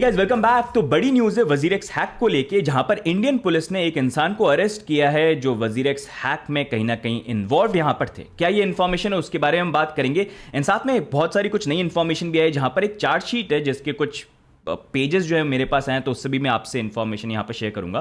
Guys welcome back. तो बड़ी news है वजीरेक्स हैक को लेके, जहां पर इंडियन पुलिस ने एक इंसान को अरेस्ट किया है जो वजीरेक्स हैक में कहीं ना कहीं इन्वॉल्व यहां पर थे। क्या ये इन्फॉर्मेशन है उसके बारे में हम बात करेंगे। एंड साथ में बहुत सारी कुछ नई इन्फॉर्मेशन भी है, जहां पर एक चार्जशीट है जिसके कुछ पेजेस जो है मेरे पास आए, तो उससे भी मैं आपसे इन्फॉर्मेशन यहां पर शेयर करूंगा।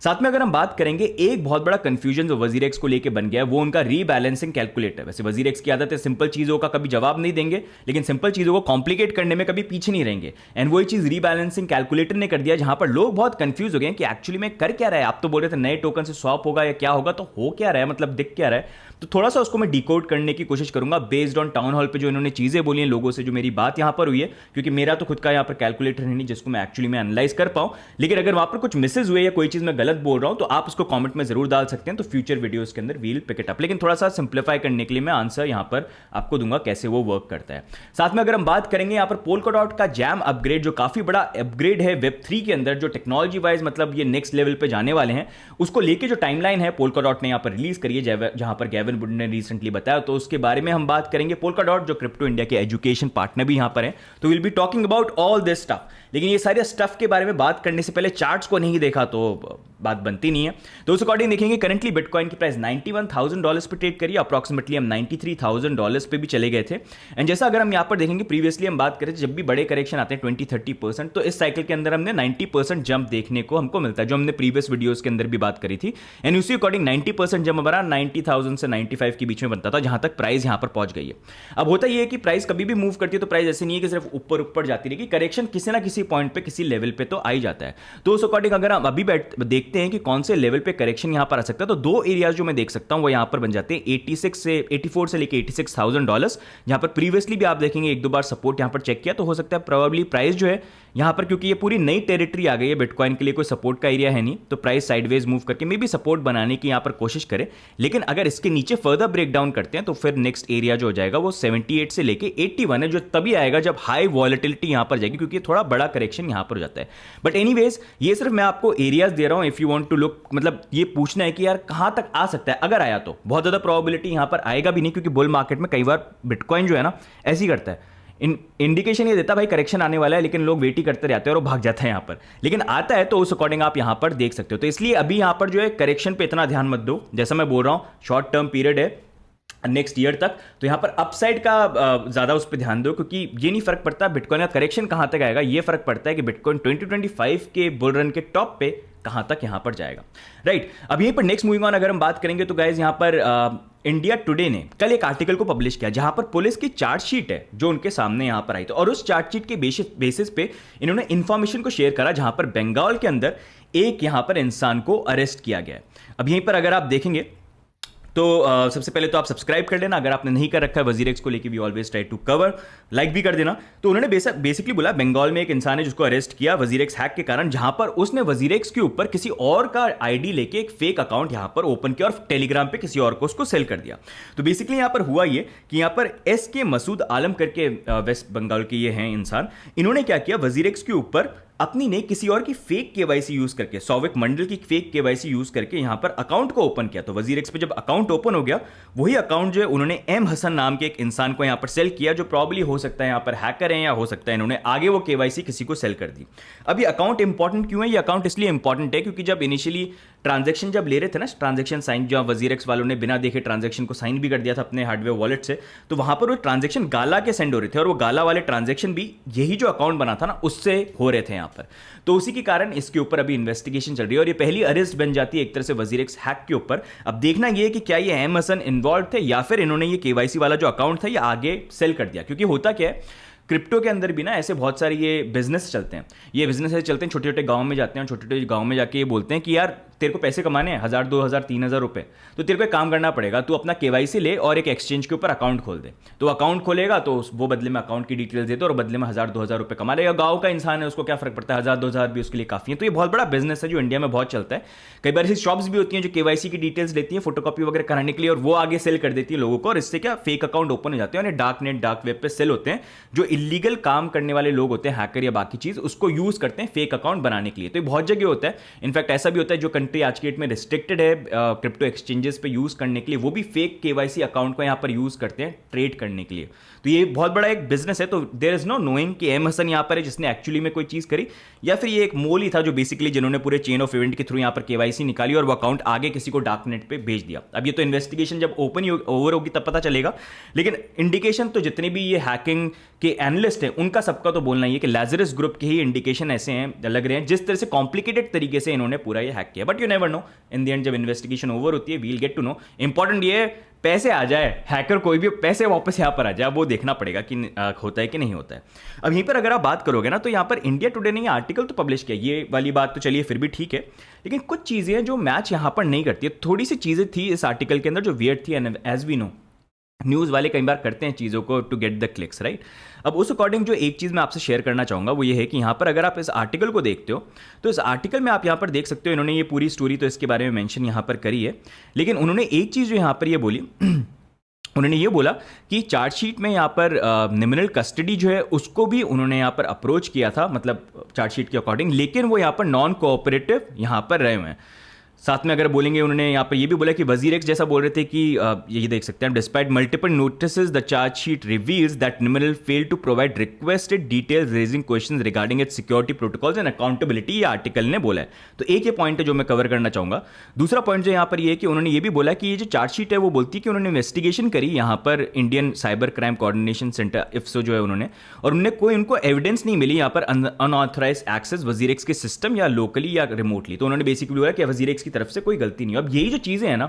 साथ में अगर हम बात करेंगे, एक बहुत बड़ा कंफ्यूजन जो वजीरेक्स को लेके बन गया है वो उनका रीबैलेंसिंग कैलकुलेटर। वैसे वजीरेक्स की आदत है सिंपल चीजों का कभी जवाब नहीं देंगे, लेकिन सिंपल चीजों को कॉम्प्लिकेट करने में कभी पीछे नहीं रहेंगे। एंड वही चीज रीबैलेंसिंग कैलकुलेटर ने कर दिया, जहां पर लोग बहुत कंफ्यूज हो गए कि एक्चुअली में कर क्या रहा है। आप तो बोल रहे थे नए टोकन से स्वैप होगा या क्या होगा, तो हो क्या रहा है, मतलब दिख क्या रहा है। तो थोड़ा सा उसको मैं डिकोड करने की कोशिश करूंगा बेस्ड ऑन टाउन हॉल पे जो इन्होंने चीजें बोली हैं लोगों से, जो मेरी बात यहां पर हुई है, क्योंकि मेरा तो खुद का यहां पर कैलकुलेटर है नहीं जिसको मैं एक्चुअली में एनालाइज कर पाऊं। लेकिन अगर वहां पर कुछ मिसेज हुए या कोई चीज मैं गलत बोल रहा हूं तो आप उसको कमेंट में जरूर डाल सकते हैं, तो फ्यूचर वीडियोस के अंदर वील पिक इट अप। लेकिन थोड़ा सा सिंप्लीफाई करने के लिए मैं आंसर यहां पर आपको दूंगा कैसे वो वर्क करता है। साथ में अगर हम बात करेंगे यहां पर पोल्काडॉट का जैम अपग्रेड, जो काफी बड़ा अपग्रेड है वेब3 के अंदर, जो टेक्नोलॉजी वाइज मतलब ये नेक्स्ट लेवल पे जाने वाले हैं, उसको लेके जो टाइमलाइन है पोल्काडॉट ने यहां पर रिलीज करी है, जहां पर गेविन वुड ने रिसेंटली बताया, तो उसके बारे में हम बात करेंगे। पोल्काडॉट जो क्रिप्टो इंडिया के एजुकेशन पार्टनर भी यहां पर है, तो will be talking about all this stuff. लेकिन ये सारे स्टफ के बारे में बात करने से पहले चार्ट्स को नहीं देखा तो बात बनती नहीं है। तो उस अकॉर्डिंग देखेंगे करंटली बिटकॉइन की प्राइस $91,000 पे ट्रेड करिए, अप्रॉक्सिमेटली हम $93,000 पे भी चले गए थे। एंड जैसा अगर हम यहां पर देखेंगे, प्रीवियसली हम बात करें जब भी बड़े करेक्शन आते हैं 20-30%, तो इस साइकिल के अंदर हमने 90% जंप देखने को हमको मिलता है, जो हमने प्रीवियस वीडियोस के अंदर भी बात करी थी। एंड उसी अकॉर्डिंग 90% जंप हमारा 90,000 से 95 के बीच में बनता था, जहां तक प्राइस यहां पर पहुंच गई है। अब होता यह है कि प्राइस कभी भी मूव करती है तो प्राइस ऐसे नहीं है कि सिर्फ ऊपर ऊपर जाती रहेगी, करेक्शन किसी ना किसी पॉइंट पे किसी लेवल पे तो आ ही जाता है। तो उस अकॉर्डिंग अगर हम अभी देखते हैं कि कौन से लेवल पे करेक्शन यहां पर आ सकता है, तो दो एरियाज जो मैं देख सकता हूं वो यहां पर बन जाते हैं 84 से लेके $86,000, जहां पर प्रीवियसली भी आप देखेंगे एक दो बार सपोर्ट यहां पर चेक किया, तो हो सकता है प्रोबेबली प्राइस जो है यहां पर, क्योंकि ये पूरी नई टेरिटरी आ गई है बिटकॉइन के लिए, कोई सपोर्ट का एरिया है नहीं, तो प्राइस साइडवेज मूव करके मे भी सपोर्ट बनाने की यहां पर कोशिश करे। लेकिन अगर इसके नीचे फर्दर ब्रेक डाउन करते हैं तो फिर नेक्स्ट एरिया जो हो जाएगा वो 78 से लेके 81 है, जो तभी आएगा जब हाई वॉलेटिलिटी यहां पर जाएगी, क्योंकि थोड़ा बड़ा करेक्शन यहां पर हो जाता है। बट एनीवेज ये सिर्फ मैं आपको एरियाज दे रहा हूं, if you want to look, मतलब ये पूछना है कि यार कहां तक आ सकता है। अगर आया तो बहुत ज्यादा प्रोबेबिलिटी यहां पर आएगा भी नहीं, क्योंकि बुल मार्केट में कई बार बिटकॉइन जो है ना ऐसे ही करता है, इंडिकेशन ये देता भाई करेक्शन आने वाला है, लेकिन लोग वेट ही करते रहते हैं और वो भाग जाता है यहां पर। लेकिन आता है तो उस अकॉर्डिंग आप यहां पर देख सकते हो। तो इसलिए अभी यहां पर जो है करेक्शन पे इतना ध्यान मत दो, जैसा मैं बोल रहा हूं शॉर्ट टर्म पीरियड है नेक्स्ट ईयर तक, तो यहां पर अपसाइड का ज्यादा उस पर ध्यान दो, क्योंकि ये नहीं फर्क पड़ता बिटकॉइन का करेक्शन कहां तक आएगा, ये फर्क पड़ता है कि बिटकॉइन 2025 के बुल रन के टॉप पे कहां तक यहां पर जाएगा। राइट, अब यहीं पर नेक्स्ट मूविंग ऑन अगर हम बात करेंगे, तो गाइज यहां पर इंडिया टुडे ने कल एक आर्टिकल को पब्लिश किया, जहां पर पुलिस की चार्जशीट है जो उनके सामने यहां पर आई, तो और उस चार्जशीट के बेसिस पे इन्होंने इंफॉर्मेशन को शेयर करा, जहां पर बंगाल के अंदर एक यहां पर इंसान को अरेस्ट किया गया है। अब यहीं पर अगर आप देखेंगे तो सबसे पहले तो आप सब्सक्राइब कर लेना अगर आपने नहीं कर रखा है वजीरेक्स को लेके, we always try to cover, like भी कर देना। तो उन्होंने बेसिकली बोला बंगाल में एक इंसान है जिसको अरेस्ट किया वजीरेक्स हैक के कारण, जहां पर उसने वजीरेक्स के ऊपर किसी और का आईडी लेके एक फेक अकाउंट यहां पर ओपन किया और टेलीग्राम पे किसी और को उसको सेल कर दिया। तो बेसिकली यहां पर हुआ ये कि यहां पर SK मसूद आलम करके वेस्ट बंगाल के ये हैं इंसान, इन्होंने क्या किया वजीरेक्स के ऊपर अपनी ने किसी और की फेक केवाईसी यूज करके, सौविक मंडल की फेक केवाईसी यूज करके यहां पर अकाउंट को ओपन किया। तो वजीरेक्स पे जब अकाउंट ओपन हो गया, वही अकाउंट जो है उन्होंने M हसन नाम के एक इंसान को यहां पर सेल किया, जो प्रॉब्ली हो सकता है यहां पर हैकर है, या हो सकता है इन्होंने आगे वो केवाईसी किसी को सेल कर दी। अब ये अकाउंट इंपॉर्टेंट क्यों है? ये अकाउंट इसलिए इंपॉर्टेंट है क्योंकि जब इनिशियली ट्रांजेक्शन जब ले रहे थे ना, ट्रांजेक्शन साइन, जहां वजीरेक्स वालों ने बिना देखे ट्रांजेक्शन को साइन भी कर दिया था अपने हार्डवेयर वॉलेट से, तो वहां पर वो ट्रांजेक्शन गाला के सेंड हो रहे थे, और वो गाला वाले ट्रांजेक्शन भी यही जो अकाउंट बना था ना उससे हो रहे थे यहां पर। तो उसी के कारण इसके ऊपर अभी इन्वेस्टिगेशन चल रही है, और ये पहली अरेस्ट बन जाती है एक तरह से वजीरेक्स हैक के ऊपर। अब देखना ये है कि क्या ये M हसन इन्वॉल्व थे, या फिर इन्होंने ये केवाईसी वाला जो अकाउंट था ये आगे सेल कर दिया। क्योंकि होता क्या है, क्रिप्टो के अंदर भी ना ऐसे बहुत सारे ये बिजनेस चलते हैं, ये बिजनेस ऐसे चलते हैं, छोटे छोटे गांव में जाते हैं, छोटे छोटे गांव में जाके ये बोलते हैं कि यार तेरे को पैसे कमाने हैं 1,000 2,000 3,000 रुपए, तो तेरे को एक काम करना पड़ेगा, तू अपना केवाईसी ले और एक एक्सचेंज के ऊपर अकाउंट खोल दे। तो अकाउंट खोलेगा तो वो बदले में अकाउंट की डिटेल्स देते और बदले में 1,000 2,000 रुपए कमा लेगा। गाँव का इंसान है, उसको क्या फर्क पड़ता है, 1,000 2,000 भी उसके लिए काफी है। तो ये बहुत बड़ा बिजनेस है जो इंडिया में बहुत चलता है। कई बार ऐसी शॉप्स भी होती हैं जो केवाईसी की डिटेल्स लेती हैं फोटोकॉपी वगैरह कराने के लिए, और वो आगे सेल कर देती है लोगों को, और इससे क्या फेक अकाउंट ओपन हो जाते हैं, और डार्क नेट डार्क वेब पे सेल होते हैं। जो इलीगल काम करने वाले लोग होते हैं, हैकर या बाकी चीज, उसको यूज करते हैं फेक अकाउंट बनाने के लिए। तो ये बहुत जगह होता है, इनफैक्ट ऐसा भी होता है जो कंट्री आज की डेट में रिस्ट्रिक्टेड है क्रिप्टो एक्सचेंजेस पे यूज़ करने के लिए, वो भी फेक केवाईसी अकाउंट को यहाँ पर यूज़ करते हैं ट्रेड करने के लिए। तो ये बहुत बड़ा एक बिजनेस है। तो देयर इज नो नोइंग कि एम हसन यहाँ पर है जिसने एक्चुअली में कोई चीज़ करी, या फिर ये एक मोल ही था जो बेसिकली जिन्होंने पूरे चेन ऑफ इवेंट के थ्रू यहाँ पर केवाईसी निकाली और वो अकाउंट आगे किसी को डार्क नेट पे भेज दिया। अब ये तो इन्वेस्टिगेशन जब ओपन ओवर होगी तब पता चलेगा, लेकिन इंडिकेशन तो जितने भी ये हैकिंग के एनालिस्ट हैं उनका सबका तो बोलना ही है कि लाजरस ग्रुप के ही इंडिकेशन ऐसे हैं, लग रहे हैं, जिस तरह से कॉम्प्लिकेटेड तरीके से इन्होंने पूरा ये हैक किया। But you never know, in the end जब इन्वेस्टिगेशन ओवर होती है we'll get to know. Important ये पैसे आ जाए, हैकर कोई भी पैसे वापस यहाँ पर आ जाए, वो देखना पड़ेगा कि होता है कि नहीं होता है। अब यहीं पर अगर आप बात करोगे ना, तो यहाँ पर इंडिया टुडे ने आर्टिकल तो पब्लिश किया, ये वाली बात तो चलिए फिर भी ठीक है, लेकिन कुछ चीज़ें जो मैच यहाँ पर नहीं करती है। थोड़ी सी चीज़ें थी इस आर्टिकल के अंदर जो वियर्ड थी, and as we know news वाले कई बार करते हैं चीज़ों को to get the clicks, right. अब उस अकॉर्डिंग जो एक चीज़ मैं आपसे शेयर करना चाहूँगा वो ये है कि यहाँ पर अगर आप इस आर्टिकल को देखते हो तो इस आर्टिकल में आप यहाँ पर देख सकते हो, इन्होंने ये पूरी स्टोरी तो इसके बारे में मेंशन यहाँ पर करी है, लेकिन उन्होंने एक चीज़ जो यहाँ पर ये बोली उन्होंने ये बोला कि चार्जशीट में यहाँ पर निमिनल कस्टडी जो है उसको भी उन्होंने यहाँ पर अप्रोच किया था, मतलब चार्जशीट के अकॉर्डिंग, लेकिन वो यहाँ पर नॉन कोऑपरेटिव यहाँ पर रहे हुए हैं। साथ में अगर बोलेंगे उन्होंने यहाँ पर ये भी बोला कि वजीर एक्स जैसा बोल रहे थे कि ये देख सकते हैं, despite multiple notices the chargesheet reveals that निमिनल fail to provide requested details raising questions regarding its security protocols and accountability, ये आर्टिकल ने बोला है। तो एक ये पॉइंट है जो मैं कवर करना चाहूँगा। दूसरा पॉइंट जो यहाँ पर ये है कि उन्होंने ये भी बोला कि ये जो चार्जशीट है वो बोलती है कि उन्होंने इन्वेस्टिगेशन करी यहाँ पर Indian cyber crime coordination centre IFSO जो है उन्होंने, और उन्होंने कोई उनको एविडेंस नहीं मिली यहाँ पर अनऑथराइज एक्सेस वजीर एक्स के सिस्टम या लोकली या रिमोटली। तो उन्होंने बेसिकली बोला कि वजीर एक्स की तरफ से कोई गलती नहीं। अब यही जो चीज़ें हैं ना,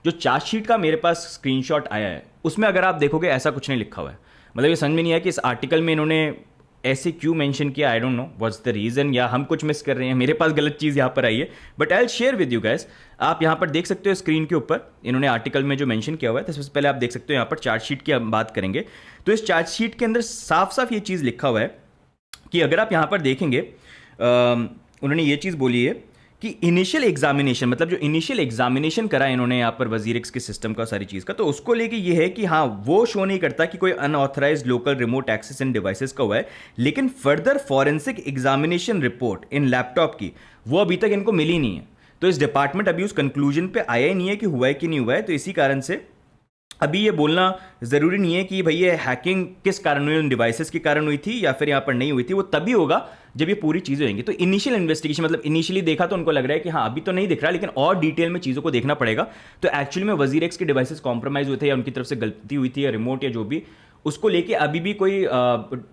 जो चार्जशीट का मेरे पास स्क्रीनशॉट आया है उसमें अगर आप देखोगे ऐसा कुछ नहीं लिखा हुआ है। मतलब ये समझ में नहीं आया कि इस आर्टिकल में इन्होंने ऐसे क्यों मेंशन किया, I don't know what's the reason, या हम कुछ मिस कर रहे हैं, मेरे पास गलत चीज़ यहाँ पर आई है, but I will share with you guys. आप यहाँ पर देख सकते हो स्क्रीन के ऊपर इन्होंने आर्टिकल में जो मेंशन किया हुआ है, तो सबसे पहले आप देख सकते हो यहाँ पर चार्जशीट की हम बात करेंगे तो इस चार्जशीट के अंदर साफ साफ ये चीज़ लिखा हुआ है कि अगर आप यहाँ पर देखेंगे उन्होंने ये चीज़ बोली है कि इनिशियल एग्जामिनेशन, मतलब जो इनिशियल एग्जामिनेशन करा इन्होंने यहाँ पर वजीर एक्स के सिस्टम का सारी चीज़ का, तो उसको लेके ये है कि हाँ वो शो नहीं करता कि कोई अनऑथराइज्ड लोकल रिमोट एक्सेस इन डिवाइसेस का हुआ है, लेकिन फर्दर फॉरेंसिक एग्जामिनेशन रिपोर्ट इन लैपटॉप की वो अभी तक इनको मिली नहीं है। तो इस डिपार्टमेंट अभी उस कंक्लूजन पे आया ही नहीं है कि हुआ है कि नहीं हुआ है। तो इसी कारण से अभी ये बोलना ज़रूरी नहीं है कि भाई ये हैकिंग किस कारण हुई, उन डिवाइसेस के कारण हुई थी या फिर यहाँ पर नहीं हुई थी, वो तभी होगा जब ये पूरी चीज़ें होंगी। तो इनिशियल इन्वेस्टिगेशन, मतलब इनिशियली देखा तो उनको लग रहा है कि हाँ अभी तो नहीं दिख रहा, लेकिन और डिटेल में चीज़ों को देखना पड़ेगा। तो एक्चुअली में वजीर एक्स के डिवाइसेस कॉम्प्रोमाइज़ हुए थे या उनकी तरफ से गलती हुई थी या रिमोट या जो भी, उसको लेके अभी भी कोई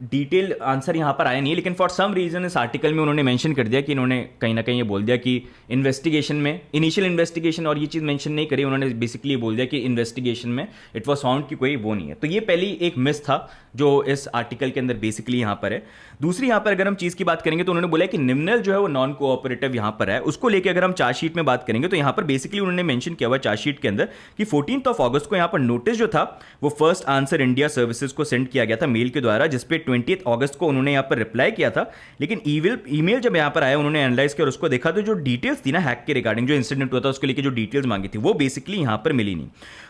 डिटेल आंसर यहाँ पर आया नहीं है। लेकिन फॉर सम रीज़न इस आर्टिकल में उन्होंने मेंशन कर दिया कि इन्होंने कहीं ना कहीं ये बोल दिया कि इन्वेस्टिगेशन में इनिशियल इन्वेस्टिगेशन, और ये चीज़ मेंशन नहीं करी उन्होंने, बेसिकली बोल दिया कि इन्वेस्टिगेशन में इट वॉज फाउंड कि कोई वो नहीं है। तो ये पहली एक मिस था जो इस आर्टिकल के अंदर बेसिकली यहाँ पर है। दूसरी यहाँ पर अगर हम चीज़ की बात करेंगे तो उन्होंने बोला कि निम्नल जो है वो नॉन कोऑपरेटिव यहाँ पर है, उसको लेके अगर हम चार्जशीट में बात करेंगे तो यहाँ पर बेसिकली उन्होंने मेंशन किया हुआ चार्जशीट के अंदर कि 14 अगस्त को यहाँ पर नोटिस जो था वो फर्स्ट आंसर इंडिया सर्विसेज को सेंड किया गया था मेल के द्वारा, जिसपे 20 अगस्त को उन्होंने यहाँ पर रिप्लाई किया था। लेकिन ईमेल जब यहाँ पर आया उन्होंने एनालाइज किया और उसको देखा तो जो डिटेल्स थी ना हैक के रिगार्डिंग जो इंसिडेंट हुआ था उसको लेके जो डिटेल्स मांगी थी वो बेसिकली यहाँ पर मिली नहीं।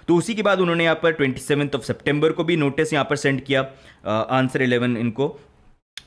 तो उसी के बाद उन्होंने यहाँ पर 27 सितंबर को भी नोटिस यहाँ पर सेंड किया आंसर 11 इनको,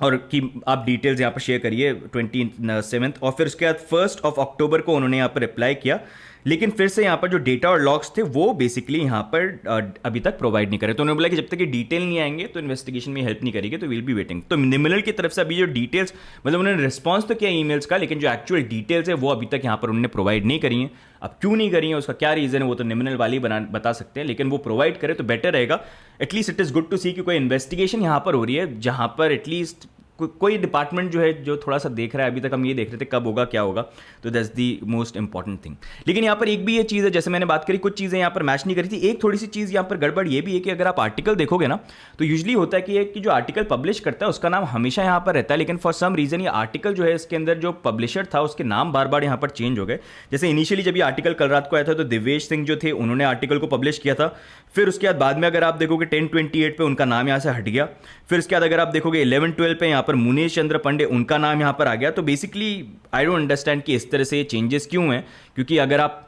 और कि आप डिटेल्स यहाँ पर शेयर करिए 27, और फिर उसके बाद 1 अक्टूबर को उन्होंने यहाँ पर रिप्लाई किया। लेकिन फिर से यहाँ पर जो डेटा और लॉग्स थे वो बेसिकली यहाँ पर अभी तक प्रोवाइड नहीं करे। तो उन्होंने बोला कि जब तक ये डिटेल नहीं आएंगे तो इन्वेस्टिगेशन में हेल्प नहीं करेगी, तो विल बी वेटिंग। तो निमिनल की तरफ से अभी जो डिटेल्स, मतलब उन्होंने रिस्पॉन्स तो किया ईमेल्स का, लेकिन जो एक्चुअल डिटेल्स है वो अभी तक यहाँ पर उन्होंने प्रोवाइड नहीं करी है। अब क्यों नहीं करी है, उसका क्या रीज़न है, वो तो निमिनल वाली बता सकते हैं, लेकिन वो प्रोवाइड करे तो बेटर रहेगा। At least it is good to see कि कोई इन्वेस्टिगेशन यहाँ पर हो रही है जहाँ पर एटलीस्ट कोई डिपार्टमेंट जो है जो थोड़ा सा देख रहा है। अभी तक हम ये देख रहे थे कब होगा क्या होगा, तो that's the most important thing. लेकिन यहाँ पर एक भी ये चीज़ है, जैसे मैंने बात करी कुछ चीज़ें यहाँ पर मैच नहीं करी थी। एक थोड़ी सी चीज़ यहाँ पर गड़बड़ ये भी है कि अगर आप आर्टिकल देखोगे ना तो यूजली होता है कि जो आर्टिकल पब्लिश करता है उसका नाम हमेशा यहाँ पर रहता है, लेकिन फॉर सम रीज़न ये आर्टिकल जो है इसके अंदर जो पब्लिशर था उसके नाम बार बार यहाँ पर चेंज हो गए। जैसे इनिशियली जब ये आर्टिकल कल रात को आया था तो दिवेश सिंह जो थे उन्होंने आर्टिकल को पब्लिश किया था। फिर उसके बाद में अगर आप देखोगे 10/28 पे उनका नाम यहाँ से हट गया। फिर उसके बाद अगर आप देखोगे 11/12 पे यहाँ पर मुनीश चंद्र पंडे उनका नाम यहाँ पर आ गया। तो बेसिकली आई डोंट अंडरस्टैंड कि इस तरह से चेंजेस क्यों हैं, क्योंकि अगर आप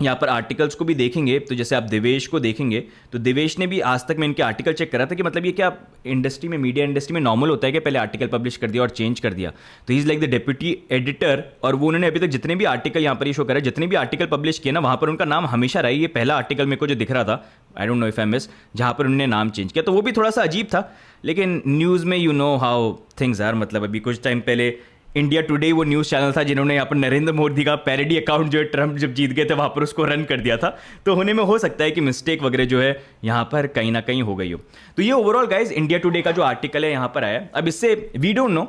यहाँ पर आर्टिकल्स को भी देखेंगे तो जैसे आप देवेश को देखेंगे तो देवेश ने भी आज तक मैं इनके आर्टिकल चेक करा था कि मतलब ये क्या इंडस्ट्री में, मीडिया इंडस्ट्री में नॉर्मल होता है कि पहले आर्टिकल पब्लिश कर दिया और चेंज कर दिया। तो he is like the deputy editor, और वो उन्होंने अभी तक जितने भी आर्टिकल यहाँ पर ये शो करा, जितने भी आर्टिकल पब्लिश किए ना, वहाँ पर उनका नाम हमेशा रहा है। ये पहला आर्टिकल मेरे को जो दिख रहा था, I don't know if I miss, जहाँ पर उन्होंने नाम चेंज किया, तो वो भी थोड़ा सा अजीब था। लेकिन न्यूज़ में you know how things are, मतलब अभी कुछ टाइम पहले इंडिया टुडे वो न्यूज़ चैनल था जिन्होंने यहाँ पर नरेंद्र मोदी का पैरोडी अकाउंट जो है ट्रम्प जब जीत गए थे वहाँ पर उसको रन कर दिया था। तो होने में हो सकता है कि मिस्टेक वगैरह जो है यहाँ पर कहीं ना कहीं हो गई हो। तो ये ओवरऑल गाइज इंडिया टुडे का जो आर्टिकल है यहाँ पर आया। अब इससे वी डोंट नो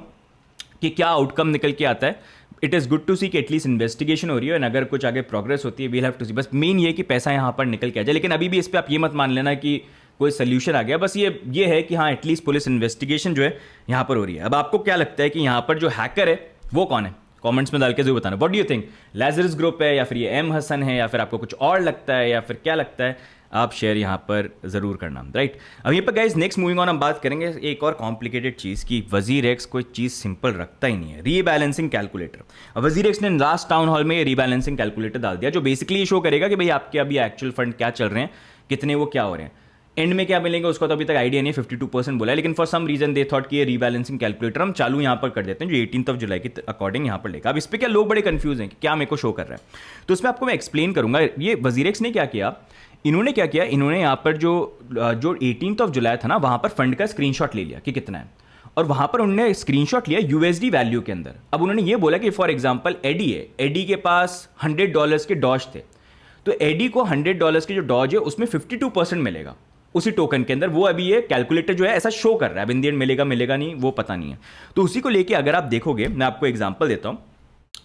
कि क्या आउटकम निकल के आता है। It is good to see कि एटलीस्ट इन्वेस्टिगेशन हो रही है, और अगर कुछ आगे प्रोग्रेस होती है वील हैव टू सी। बस मेन ये कि पैसा यहाँ पर निकल के आ जाए। लेकिन अभी भी इस पर आप ये मत मान लेना कि कोई सोल्यूशन आ गया। बस ये है कि हाँ एटलीस्ट पुलिस इन्वेस्टिगेशन जो है यहाँ पर हो रही है। अब आपको क्या लगता है कि यहाँ पर जो हैकर है वो कौन है? कमेंट्स में डाल के जरूर बताना। What do you think? Lazarus group है, या फिर ये एम हसन है, या फिर आपको कुछ और लगता है, या फिर क्या लगता है? आप शेयर यहाँ पर ज़रूर करना, राइट। अब यहाँ पर गाइज नेक्स्ट मूविंग ऑन हम बात करेंगे एक और कॉम्प्लिकेटेड चीज़ की। वजीर एक्स कोई चीज़ सिंपल रखता ही नहीं है, रीबैलेंसिंग कैलकुलेटर। अब वजीर एक्स ने लास्ट टाउन हॉल में ये रीबैलेंसिंग कैलकुलेटर डाल दिया, जो बेसिकली ये शो करेगा कि भाई आपके अभी एक्चुअल फंड क्या चल रहे हैं, कितने वो क्या हो रहे हैं, एंड में क्या मिलेंगे उसका तो अभी तक आइडिया नहीं है। 52% बोला है, लेकिन for some reason they thought कि ये रीबैलेंसिंग कैलकुलेटर हम चालू यहाँ पर कर देते हैं, जो 18 जुलाई के अकॉर्डिंग यहाँ पर लेगा। अब इस पर क्या लोग बड़े कंफ्यूज हैं कि क्या मेरे को शो कर रहा है, तो उसमें आपको मैं एक्सप्लेन करूंगा। ये वजीर एक्स ने क्या किया, इन्होंने क्या किया, इन्होंने यहाँ पर जो 18 जुलाई था ना, वहाँ पर फंड का स्क्रीनशॉट ले लिया कि कितना है, और वहाँ पर उन्होंने स्क्रीनशॉट लिया यूएसडी वैल्यू के अंदर। अब उन्होंने ये बोला कि फॉर एग्जाम्पल एडी है, एडी के पास $100 के डॉज थे, तो एडी को $100 के जो डॉज है उसमें 52% मिलेगा उसी टोकन के अंदर। वो अभी ये कैलकुलेटर जो है ऐसा शो कर रहा है। अब इंडियन मिलेगा मिलेगा नहीं वो पता नहीं है। तो उसी को लेके अगर आप देखोगे, मैं आपको एग्जांपल देता हूं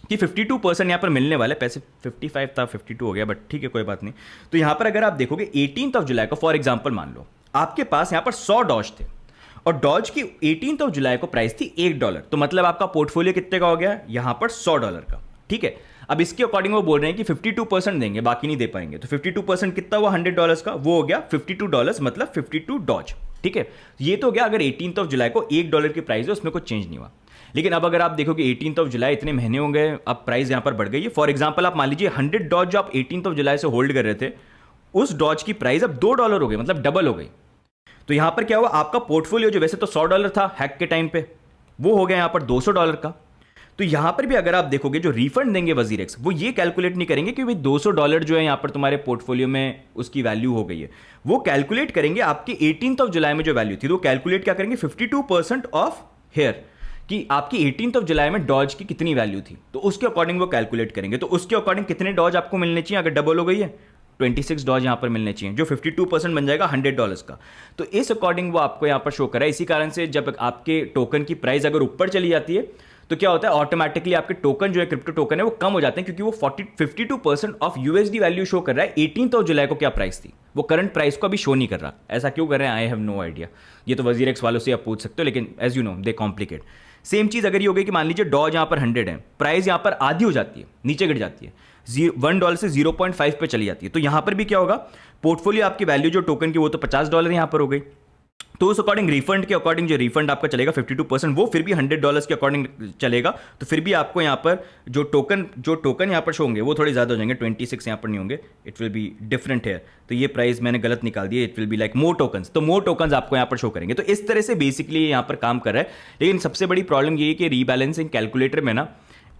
कि 52% यहाँ पर मिलने वाले पैसे, 55 था 52 हो गया, बट ठीक है कोई बात नहीं। तो यहाँ पर अगर आप देखोगे 18 जुलाई को फॉर एग्जाम्पल मान लो आपके पास यहाँ पर 100 डॉज थे, और डॉज की 18 जुलाई को प्राइस थी $1, तो मतलब आपका पोर्टफोलियो कितने का हो गया यहाँ पर $100 का, ठीक है। अब इसके अकॉर्डिंग वो बोल रहे हैं कि 52% देंगे, बाकी नहीं दे पाएंगे। तो 52% कितना हुआ $100 का, वो हो गया $52, मतलब 52 डॉज, ठीक है। ये तो हो गया अगर 18 जुलाई को $1 की प्राइस है, उसमें कुछ चेंज नहीं हुआ। लेकिन अब अगर आप देखोगे 18 जुलाई इतने महीने हो गए, अब प्राइस यहाँ पर बढ़ गई है। फॉर एग्जाम्पल आप मान लीजिए 100 डॉज जो आप 18 जुलाई से होल्ड कर रहे थे, उस डॉज की प्राइस अब $2 हो गई, मतलब डबल हो गई। तो यहां पर क्या हुआ, आपका पोर्टफोलियो जो वैसे तो $100 था हैक के टाइम पे, वो हो गया यहां पर $200 का। तो यहां पर भी अगर आप देखोगे जो रिफंड देंगे वजीर एक्स, वो ये कैलकुलेट नहीं करेंगे कि भाई $200 जो है यहां पर तुम्हारे पोर्टफोलियो में उसकी वैल्यू हो गई है। वो कैलकुलेट करेंगे आपकी 18 जुलाई में जो वैल्यू थी, तो कैलकुलेट क्या करेंगे 52% ऑफ हेयर, कि आपकी 18 जुलाई में डॉज की कितनी वैल्यू थी, तो उसके अकॉर्डिंग वो कैलकुलेट करेंगे। तो उसके अकॉर्डिंग कितने डॉज आपको मिलने चाहिए, अगर डबल हो गई है 26 डॉज यहां पर मिलने चाहिए, जो 52% बन जाएगा $100 का। तो इस अकॉर्डिंग वो आपको यहां पर शो कर रहा है। इसी कारण से जब आपके टोकन की प्राइस अगर ऊपर चली जाती है, तो क्या होता है ऑटोमेटिकली आपके टोकन जो है, क्रिप्टो टोकन है, वो कम हो जाते हैं, क्योंकि वो 52% ऑफ यूएसडी वैल्यू शो कर रहा है। 18 जुलाई को क्या प्राइस थी, वो करंट प्राइस को अभी शो नहीं कर रहा। ऐसा क्यों कर रहे हैं, आई हैव नो आइडिया। ये तो वजीर एक्स वालों से आप पूछ सकते हो, लेकिन as you know they complicate. Same चीज अगर ये हो गई कि मान लीजिए डॉज यहां पर 100 है, प्राइस यहां पर आधी हो जाती है, नीचे गिर जाती है, $1 से 0.5 पे चली जाती है, तो यहां पर भी क्या होगा, पोर्टफोलियो आपकी वैल्यू जो टोकन की वो तो $50 यहां पर हो गई। तो उस अकॉर्डिंग रिफंड के अकॉर्डिंग जो रिफंड आपका चलेगा 52%, वो फिर भी $100 के अकॉर्डिंग चलेगा। तो फिर भी आपको यहाँ पर जो टोकन यहाँ पर शो होंगे वो थोड़े ज़्यादा हो जाएंगे, 26 यहाँ पर नहीं होंगे, इट विल बी डिफरेंट है। तो ये प्राइस मैंने गलत निकाल दिया, it will be like more tokens, तो मोर टोकन्स आपको यहाँ पर शो करेंगे। तो इस तरह से बेसिकली यहाँ पर काम कर रहा है। लेकिन सबसे बड़ी प्रॉब्लम ये है कि रीबैलेंसिंग कैलकुलेटर में ना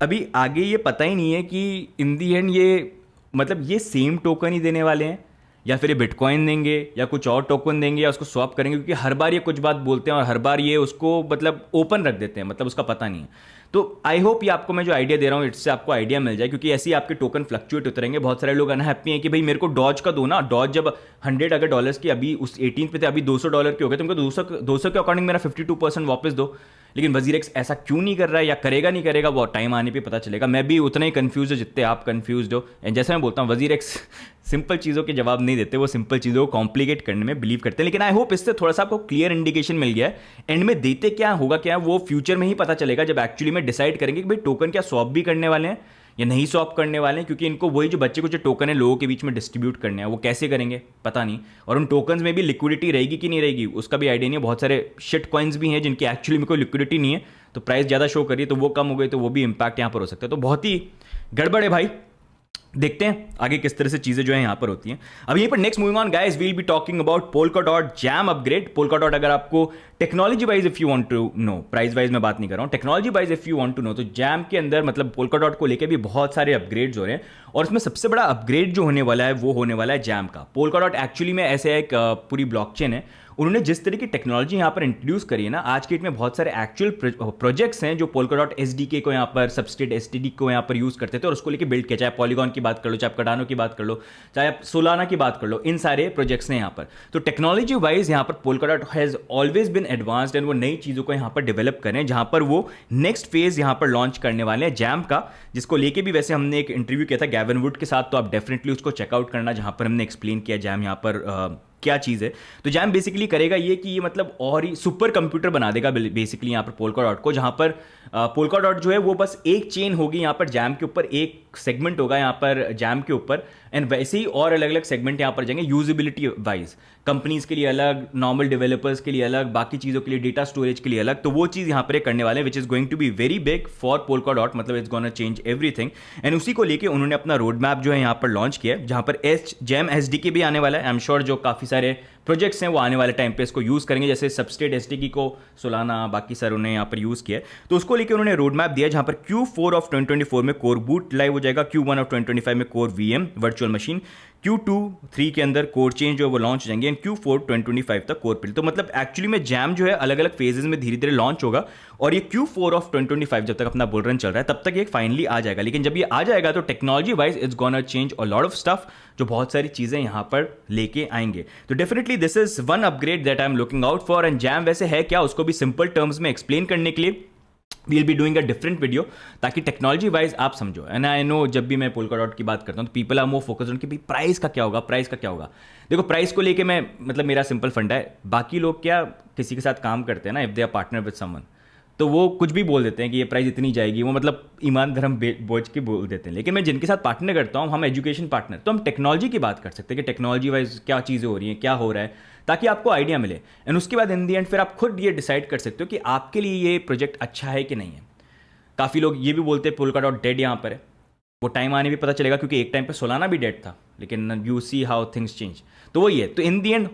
अभी आगे ये पता ही नहीं है कि इन दी एंड ये मतलब ये सेम टोकन ही देने वाले हैं, या फिर ये बिटकॉइन देंगे, या कुछ और टोकन देंगे, या उसको स्वैप करेंगे, क्योंकि हर बार ये कुछ बात बोलते हैं और हर बार ये उसको मतलब ओपन रख देते हैं, मतलब उसका पता नहीं है। तो आई होप ये आपको मैं जो आइडिया दे रहा हूँ इससे आपको आइडिया मिल जाए, क्योंकि ऐसे ही आपके टोकन फ्लक्चुएट होते रहेंगे। बहुत सारे लोग अनहैप्पी हैं कि भाई मेरे को डॉज का दो ना, डॉज जब 100 अगर डॉलर्स की अभी उस 18 पे थे, अभी $200 के हो गए, तो उनको 200 के अकॉर्डिंग मेरा 52% वापस दो। लेकिन वजीर एक्स ऐसा क्यों नहीं कर रहा है, या करेगा नहीं करेगा, वो टाइम आने पे पता चलेगा। मैं भी उतना ही कंफ्यूज हूँ जितने आप कंफ्यूज हो। एंड जैसे मैं बोलता हूँ वजीर एक्स सिंपल चीज़ों के जवाब नहीं देते, वो सिंपल चीज़ों को कॉम्प्लिकेट करने में बिलीव करते हैं। लेकिन आई होप इससे थोड़ा सा आपको क्लियर इंडिकेशन मिल गया है। एंड में देते क्या होगा क्या वो फ्यूचर में ही पता चलेगा, जब एक्चुअली में डिसाइड करेंगे कि भाई टोकन क्या स्वैप भी करने वाले हैं या नहीं स्वैप करने वाले हैं। क्योंकि इनको वही जो बच्चे को जो टोकन है लोगों के बीच में डिस्ट्रीब्यूट करने हैं, वो कैसे करेंगे पता नहीं। और उन टोकन्स में भी लिक्विडिटी रहेगी कि नहीं रहेगी उसका भी आइडिया नहीं है। बहुत सारे शिट कॉइन्स भी हैं जिनकी एक्चुअली में कोई लिक्विडिटी नहीं है, तो प्राइस ज़्यादा शो करिए तो वो कम हो गई, तो वो भी इंपैक्ट यहाँ पर हो सकता है। तो बहुत ही गड़बड़ है भाई। देखते हैं आगे किस तरह से चीजें जो है यहां पर होती हैं। अब यहीं पर next moving on guys, we'll be talking about Polkadot JAM upgrade. Polkadot अगर आपको technology wise if you want to know, price wise मैं बात नहीं कर रहा हूं, technology wise if you want to know, तो जैम के अंदर मतलब Polkadot को लेके भी बहुत सारे अपग्रेड्स हो रहे हैं और उसमें सबसे बड़ा अपग्रेड जो होने वाला है वो होने वाला है जैम का। Polkadot एक्चुअली में ऐसे एक पूरी ब्लॉकचेन है, उन्होंने जिस तरह की टेक्नोलॉजी यहाँ पर इंट्रोड्यूस करी है ना, आज के डेट में बहुत सारे एक्चुअल प्रोजेक्ट्स हैं जो Polkadot SDK को यहाँ पर, सबस्टेट STD को यहाँ पर यूज करते थे और उसको लेके बिल्ड किया। चाहे पॉलीगॉन की बात कर लो, चाहे कार्डानो की बात कर लो, चाहे आप सोलाना की बात कर लो, इन सारे प्रोजेक्ट्स हैं यहाँ पर। तो टेक्नोलॉजी वाइज यहाँ पर Polkadot has always been advanced and वो नई चीज़ों को यहाँ पर डेवलप करें, जहाँ पर वो नेक्स्ट फेज यहाँ पर लॉन्च करने वाले हैं जैम का, जिसको लेके भी वैसे हमने एक इंटरव्यू किया था गैवन वुड के साथ, तो आप डेफिनेटली उसको चेकआउट करना, जहाँ पर हमने एक्सप्लेन किया जैम यहाँ पर क्या चीज़ है। तो जैम बेसिकली करेगा ये कि ये मतलब और ही सुपर कंप्यूटर बना देगा बेसिकली यहाँ पर Polkadot को, जहाँ पर Polkadot जो है वो बस एक चेन होगी यहाँ पर जैम के ऊपर, एक सेगमेंट होगा यहाँ पर जैम के ऊपर, एंड वैसे ही और अलग अलग सेगमेंट यहाँ पर जाएंगे यूजिबिलिटी वाइज, कंपनीज के लिए अलग, नॉर्मल डेवलपर्स के लिए अलग, बाकी चीज़ों के लिए, डेटा स्टोरेज के लिए अलग। तो वो चीज़ यहाँ पर करने वाले हैं which is going to be very big for Polkadot, मतलब it's gonna change everything. And उसी को लेके उन्होंने अपना रोड मैप जो है यहाँ पर लॉन्च किया है, जहाँ पर जैम SDK भी आने वाला है। आई एम श्योर जो काफ़ी सारे प्रोजेक्ट्स हैं वो आने वाले टाइम पे इसको यूज़ करेंगे, जैसे सबस्टेट SDK को सोलाना बाकी सर उन्हें यहाँ पर यूज़ किया है। तो उसको लेके उन्होंने रोड मैप दिया, जहाँ पर Q4 ऑफ 2024 में कोर बूट लाइव हो जाएगा, Q1 ऑफ 2025 में core VM virtual machine, Q2-3 के अंदर कोर चेंज जो है वो लॉन्च हो जाएंगे, एंड Q4 2025 तक कोर पिल। तो मतलब एक्चुअली में जैम जो है अलग अलग फेजेस में धीरे धीरे लॉन्च होगा और ये Q4 ऑफ 2025 जब तक अपना बुल रन चल रहा है तब तक ये फाइनली आ जाएगा। लेकिन जब ये आ जाएगा तो technology wise it's gonna change a lot of stuff, जो बहुत सारी चीजें यहाँ पर लेके आएंगे। तो definitely this is one upgrade that I am looking out for. And jam वैसे है क्या, उसको भी सिंपल टर्म्स में एक्सप्लेन करने के लिए we'll be doing a different video, ताकि टेक्नोलॉजी वाइज आप समझो। एंड आई नो जब भी मैं Polkadot की बात करता हूँ तो people are more focused on कि भाई प्राइस का क्या होगा, प्राइस का क्या होगा। देखो प्राइस को लेके मैं मतलब मेरा सिंपल फंडा है, बाकी लोग क्या किसी के साथ काम करते हैं ना, if they are partner with someone, तो वो कुछ भी बोल देते हैं कि ये प्राइस इतनी जाएगी, वो मतलब ईमान धर्म बोझ के बोल देते हैं। लेकिन मैं जिनके साथ पार्टनर करता हूँ, हम एजुकेशन पार्टनर, तो हम टेक्नोलॉजी की बात कर सकते हैं कि टेक्नोलॉजी वाइज क्या चीज़ें हो रही हैं, क्या हो रहा है, ताकि आपको आइडिया मिले। एंड उसके बाद इन दी एंड फिर आप खुद ये डिसाइड कर सकते हो कि आपके लिए ये प्रोजेक्ट अच्छा है कि नहीं है। काफ़ी लोग ये भी बोलते हैं Polkadot डेड यहाँ पर है, वो टाइम आने भी पता चलेगा, क्योंकि एक टाइम पे सोलाना भी डेड था, लेकिन you see how things change. तो वही है, तो इन दी एंड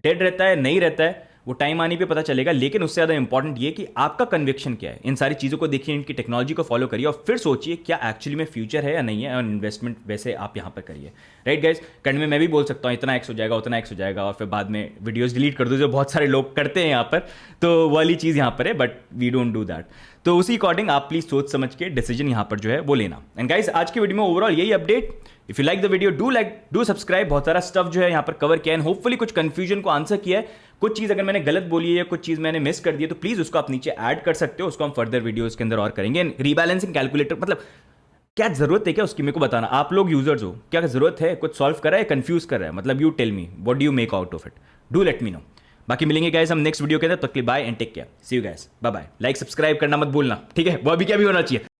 डेड रहता है नहीं रहता है वो टाइम आने पे पता चलेगा। लेकिन उससे ज़्यादा इंपॉर्टेंट ये कि आपका कन्विक्शन क्या है। इन सारी चीज़ों को देखिए, इनकी टेक्नोलॉजी को फॉलो करिए और फिर सोचिए क्या एक्चुअली में फ्यूचर है या नहीं है, और इन्वेस्टमेंट वैसे आप यहाँ पर करिए। राइट गाइज, करंट में मैं भी बोल सकता हूँ इतना एक्स हो जाएगा, उतना एक्स हो जाएगा, और फिर बाद में वीडियोज़ डिलीट कर दो, जो बहुत सारे लोग करते हैं यहाँ पर। तो वाली चीज़ यहाँ पर है, but we don't do that. तो उसी अकॉर्डिंग आप प्लीज सोच समझ के डिसीजन यहाँ पर जो है वो लेना। एंड गाइस, आज की वीडियो में ओवरऑल यही update. If you like the video do subscribe. बहुत सारा स्टफ जो है यहाँ पर कवर किया है, होपफुली कुछ कंफ्यूजन को आंसर किया है। कुछ चीज़ अगर मैंने गलत बोली है या कुछ चीज़ मैंने मिस कर दी है तो प्लीज़ उसको आप नीचे ऐड कर सकते हो, उसको हम फर्दर वीडियोज़ के अंदर और करेंगे। रीबैलेंसिंग कैलकुलेटर मतलब क्या जरूरत है, क्या उसकी मेरे को बताना। आप लोग यूजर्स हो, क्या जरूरत है, कुछ सॉल्व कर रहा है, कंफ्यूज कर रहा है, मतलब you tell me what do you make out of it, do let me know. बाकी मिलेंगे गाइस हम नेक्स्ट वीडियो के अंदर, तब तक bye and take care, see you guys, bye bye. Like subscribe करना मत भूलना, ठीक है, वो अभी क्या भी होना चाहिए।